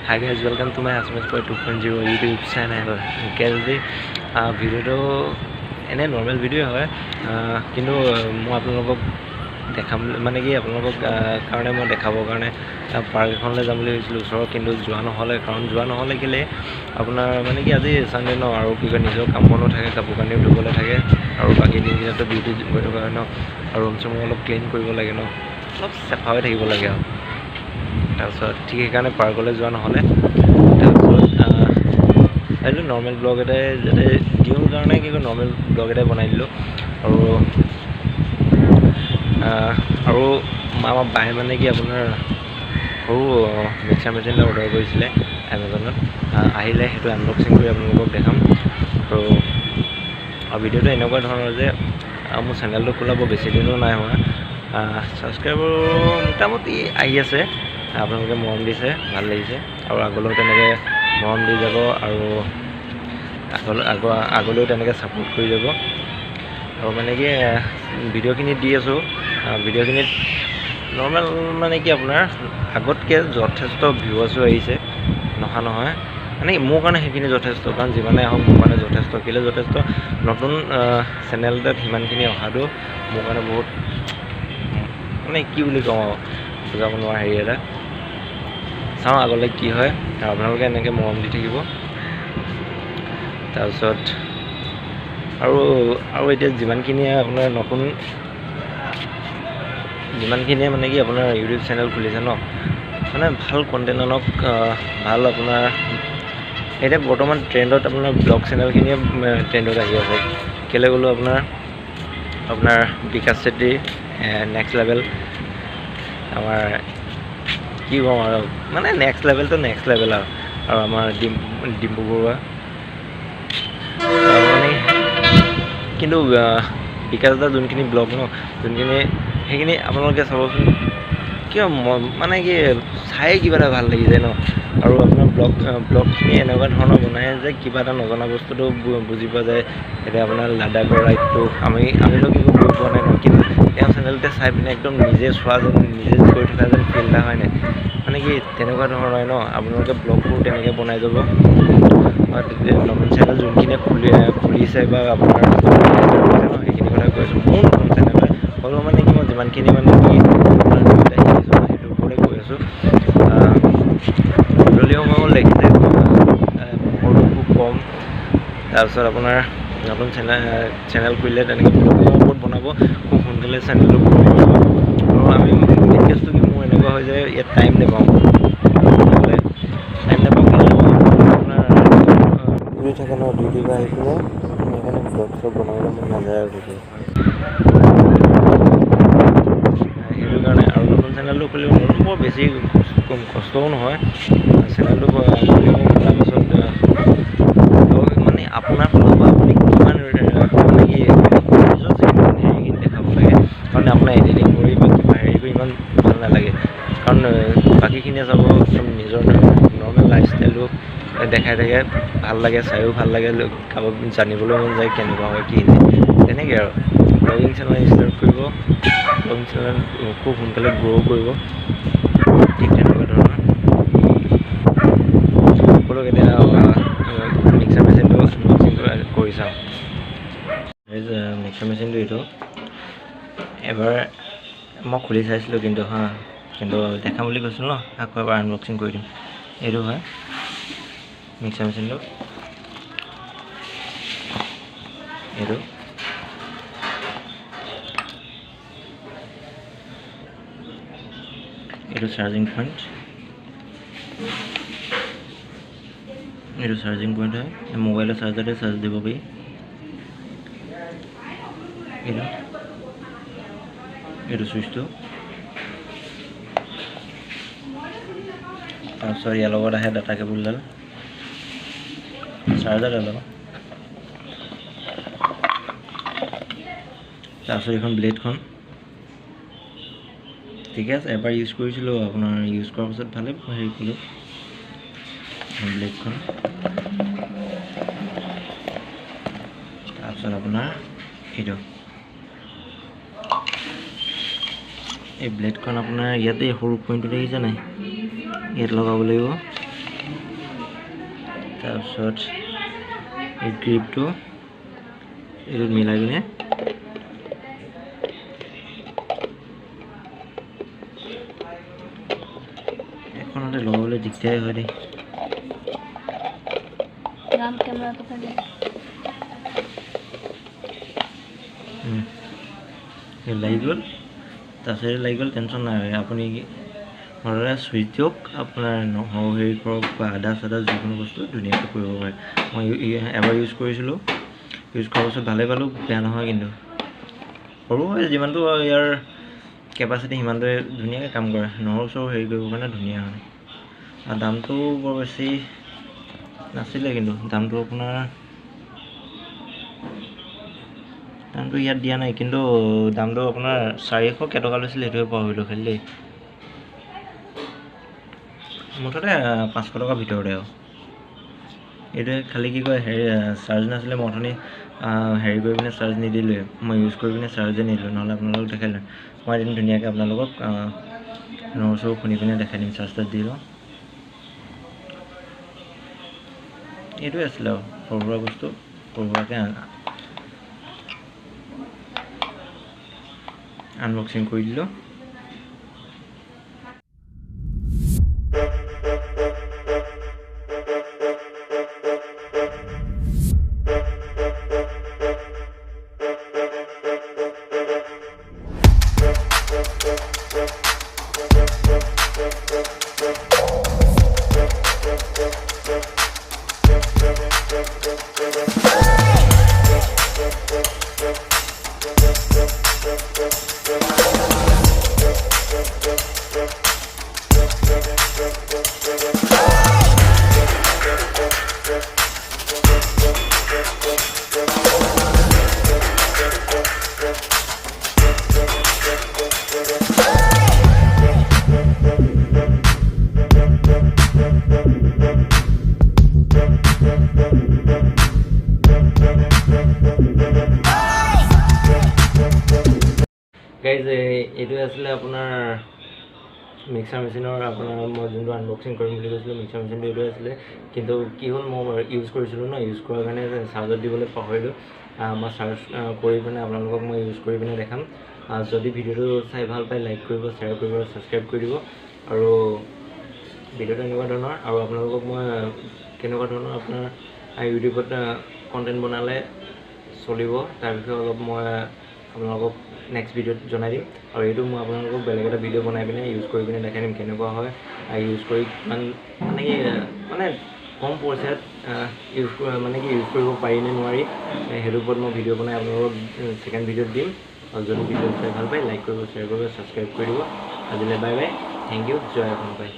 Hi guys, welcome to my Asmis Boy 2.0 YouTube channel. Guys, ভিডিওটো এনে normal video হয় কিন্তু মই আপোনালোকক দেখাম মানে কি আপোনালোকক কাৰণে মই দেখাবৰ কাৰণে পাৰ্ক এখনলৈ যাম বুলি ভাবিছিলোঁ ওচৰত কিন্তু যোৱা নহ'লে কাৰণ যোৱা নহ'লে কেলে আপোনাৰ মানে কি আজি চানডে ন আৰু কি কয় নিজৰ কাম বনো থাকে কাপোৰ কানিও ধুবলৈ থাকে আৰু বাকী দিনকেইটাতো ডিউটি গৈ থকা হয় ন আৰু ৰুম চুম অলপ ক্লিন কৰিব লাগে ন অলপ চাফা হৈ থাকিব লাগে আৰু তাৰপিছত ঠিক সেইকাৰণে পাৰ্কলৈ যোৱা নহ'লে তাৰপিছত এইটো নৰ্মেল ব্লগ এটাই যাতে দিওঁ কাৰণে কি কয় নৰ্মেল ব্লগ এটাই বনাই দিলোঁ আৰু আমাৰ বাই মানে কি আপোনাৰ সৰু মিক্সাৰ মেচিন এটা অৰ্ডাৰ কৰিছিলে এমাজনত আহিলে সেইটো আনবক্সিং কৰি আপোনালোকক দেখাম আৰু ভিডিঅ'টো এনেকুৱা ধৰণৰ যে মোৰ চেনেলটো খোলা বৰ বেছি দিনো নাই হোৱা ছাবস্ক্ৰাইবাৰ মোটামুটি আহি আছে আপোনালোকে মৰম দিছে ভাল লাগিছে আৰু আগলৈও তেনেকৈ মৰম দি যাব আৰু আগলৈও তেনেকৈ ছাপোৰ্ট কৰি যাব আৰু মানে কি ভিডিঅ'খিনি দি আছোঁ ভিডিঅ'খিনিত নৰ্মেল মানে কি আপোনাৰ আগতকৈ যথেষ্ট ভিউৱাৰ্ছো আহিছে নহয় মানে মোৰ কাৰণে সেইখিনি যথেষ্ট কাৰণ যিমানে আহক মোৰ কাৰণে যথেষ্ট কেলৈ যথেষ্ট নতুন চেনেল এটাত সিমানখিনি অহাটো মোৰ কাৰণে বহুত মানে কি বুলি কওঁ বুজাব নোৱাৰা হেৰি এটা চাওঁ আগলৈ কি হয় আৰু আপোনালোকে এনেকৈ মৰম দি থাকিব তাৰপিছত আৰু এতিয়া যিমানখিনিয়ে আপোনাৰ যিমানখিনিয়ে মানে কি আপোনাৰ ইউটিউব চেনেল খুলিছে ন মানে ভাল কণ্টেণ্ট আনক ভাল আপোনাৰ এতিয়া বৰ্তমান ট্ৰেণ্ডত আপোনাৰ ব্লগ চেনেলখিনিয়ে ট্ৰেণ্ডত আহি আছে কেলৈ গ'লো আপোনাৰ বিকাশ চেত্ৰী নেক্সট লেভেল আমাৰ কি কওঁ আৰু মানে নেক্সট লেভেলটো নেক্সট লেভেল আৰু আমাৰ ডিম্পু বৰুৱা মানে কিন্তু বিকাশ দা যোনখিনি ব্লগ ন সেইখিনি আপোনালোকে চাবচোন কিয় মানে কি চাই কিবা এটা ভাল লাগি যায় ন আৰু আপোনাৰ ব্লগখিনি এনেকুৱা ধৰণৰ বনায় যে কিবা এটা নজনা বস্তুটো বুজি পোৱা যায় এতিয়া আপোনাৰ লাডাখৰ ৰাইডটো আমিতো কি গৈ পোৱা নাই ন কিন্তু তেওঁ চেনেলতে চাই পিনে একদম নিজে চোৱা যেন নিজে গৈ থকা যেন ফিল এটা হয় নাই মানে কি তেনেকুৱা ধৰণৰ ন আপোনালোকে ব্লগবোৰ তেনেকৈ বনাই যাব নতুন চেনেল যোনখিনিয়ে খুলিছে বা আপোনাৰ ন সেইখিনি কথা কৈ আছোঁ মোৰ নতুন চেনেল হয় হ'লেও মানে কি মই যিমানখিনি মানে কি শিকিছোঁ সেইটোৰ ওপৰতে কৈ আছোঁ গধূলি সময় দেখিছে খৰচটো খুব কম তাৰপিছত আপোনাৰ নতুন চেনেল খুলিলে তেনেকৈ ব্লগৰ ওপৰত বনাব খুব সোনকালে চেনেলটো গ্ৰ' কৰিব আৰু আমি মেইন কেছটো কি মোৰ এনেকুৱা হয় যে ইয়াত টাইম নাপাওঁ আপোনাৰ ঘূৰি থাকে ন ডিউটি পৰা আহি পিনে সেইকাৰণে ব্লগ চগ বনাবলৈ মন নাযায় আৰু সেইটো কাৰণে আৰু নতুন চেনেলটো খুলিব বৰ বেছি কষ্টও নহয় চেনেলটো খুলিব খোলাৰ পাছত মানে আপোনাৰ ফালৰ পৰা আপুনি কিমান মানে কি নিজৰ যিমান হেৰিখিনি দেখাব লাগে কাৰণ আপোনাৰ এডিটিং কৰি বা কিবা হেৰি কৰি ইমান ভাল নালাগে কাৰণ বাকীখিনিয়ে চাব একদম নিজৰ নৰ্মেল লাইফষ্টাইলটো দেখাই থাকে ভাল লাগে চায়ো ভাল লাগে কাৰোবাক জানিবলৈ মন যায় কেনেকুৱা হয় কি তেনেকৈ আৰু ব্লগিং চেনেল ষ্টাৰ্ট কৰিব ব্লগিং চেনেল খুব সোনকালে গ্ৰ' কৰিব ঠিক তেনেকুৱা ধৰণৰ সকলোক এতিয়া মিক্সাৰ মেচিনটো আনবক্সিং কৰি চাওঁ মিক্সাৰ মেচিনটো এইটো এবাৰ মই খুলি চাইছিলোঁ কিন্তু দেখাম বুলি কৈছিলোঁ ন আকৌ এবাৰ আনবক্সিং কৰি দিম এইটো হয় মিক্সাৰ মেচিনটো এইটো চাৰ্জিং পইণ্ট হয় মোবাইলৰ চাৰ্জাৰতে চাৰ্জ দিব পাৰি এইটো চুইচটো তাৰপিছত ইয়াৰ লগত আহে ডাটা কেবুলডাল চাৰ্জাৰডাল তাৰপিছত এইখন ব্লেডখন ঠিকে আছে এবাৰ ইউজ কৰিছিলোঁ আপোনাৰ ইউজ কৰাৰ পাছত ভালে হেৰি কৰিলোঁ ব্লেডখন তাৰপিছত আপোনাৰ এইটো এই ব্লেডখন আপোনাৰ ইয়াতে সৰু পইণ্টটো দেখিছে নাই ইয়াত লগাব লাগিব তাৰপিছত এই গ্ৰিপটো এইটোত মিলাই পিনে এখনতে লগাবলৈ দিগদাৰ হয় দেই। লাগি গ'ল, তাৰপিছত লাগি গ'ল, টেনশ্যন নাই। আপুনি ঘৰতে চুইচ দিয়ক, আপোনাৰ নহৰু হেৰি কৰক বা আদা চাদা যিকোনো বস্তু ধুনীয়াকৈ কৰিব পাৰে। মই এবাৰ ইউজ কৰিছিলোঁ, ইউজ কৰাৰ পাছত ভালেই পালোঁ, বেয়া নহয়। কিন্তু সৰু হয়, যিমানটো ইয়াৰ কেপাচিটি সিমানটোৱে ধুনীয়াকৈ কাম কৰে। নহৰু চৰু হেৰি কৰিবৰ কাৰণে ধুনীয়া হয়। আৰু দামটো বৰ বেছি নাছিলে, কিন্তু দামটো আপোনাৰ দামটো ইয়াত দিয়া নাই, কিন্তু দামটো আপোনাৰ 400 কেইটকা লৈছিলে, সেইটোৱে পাহৰিলোঁ খালি দেই। মুঠতে 500 টকাৰ ভিতৰতে আৰু। এইটোৱে খালি কি কয় হেৰি চাৰ্জ নাছিলে, মই অথনি হেৰি কৰি পিনে চাৰ্জ নিদিলোৱে, মই ইউজ কৰি পিনে চাৰ্জে নিদিলোঁ, নহ'লে আপোনালোকক দেখালোঁ। মই এদিন ধুনীয়াকৈ আপোনালোকক নহৰু চৰু খুন্দি পিনে দেখাই দিম, চাৰ্জ তাৰ্জ দি লওঁ। এইটোৱে আছিলে আৰু সৰু সুৰা বস্তু, সৰু সুৰাকৈ আনবক্সিং কৰি দিলোঁ। গাইজ, এইটোৱে আছিলে আপোনাৰ মিক্সাৰ মেচিনৰ আপোনাৰ মই যোনটো আনবক্সিং কৰিম বুলি কৈছিলোঁ, মিক্সাৰ মেচিনটো এইটোৱে আছিলে। কিন্তু কি হ'ল, মই ইউজ কৰিছিলোঁ ন, ইউজ কৰাৰ কাৰণে চাৰ্জত দিবলৈ পাহৰিলোঁ। মই চাৰ্জ কৰি পিনে আপোনালোকক মই ইউজ কৰি পিনে দেখাম। যদি ভিডিঅ'টো চাই ভাল পায়, লাইক কৰিব, শ্বেয়াৰ কৰিব, ছাবস্ক্ৰাইব কৰি দিব। আৰু ভিডিঅ'টো এনেকুৱা ধৰণৰ, আৰু আপোনালোকক মই কেনেকুৱা ধৰণৰ আপোনাৰ ইউটিউবত কণ্টেণ্ট বনালে চলিব, তাৰ বিষয়ে অলপ মই আপোনালোকক নেক্সট ভিডিঅ'ত জনাই দিম। আৰু এইটো মই আপোনালোকক বেলেগ এটা ভিডিঅ' বনাই পিনে ইউজ কৰি পিনে দেখাই দিম, কেনেকুৱা হয় ইউজ কৰি, মানে কম পইচাত ইউজ কৰিব পাৰি নে নোৱাৰি, সেইটোৰ ওপৰত মই ভিডিঅ' বনাই আপোনালোকক ছেকেণ্ড ভিডিঅ'ত দিম। আৰু যদি ভিডিঅ'টো চাই ভাল পায়, লাইক কৰিব, শ্বেয়াৰ কৰিব, ছাবস্ক্ৰাইব কৰি দিব। আজিলৈ বাই বাই, থেংক ইউ, জয় অসম পাই।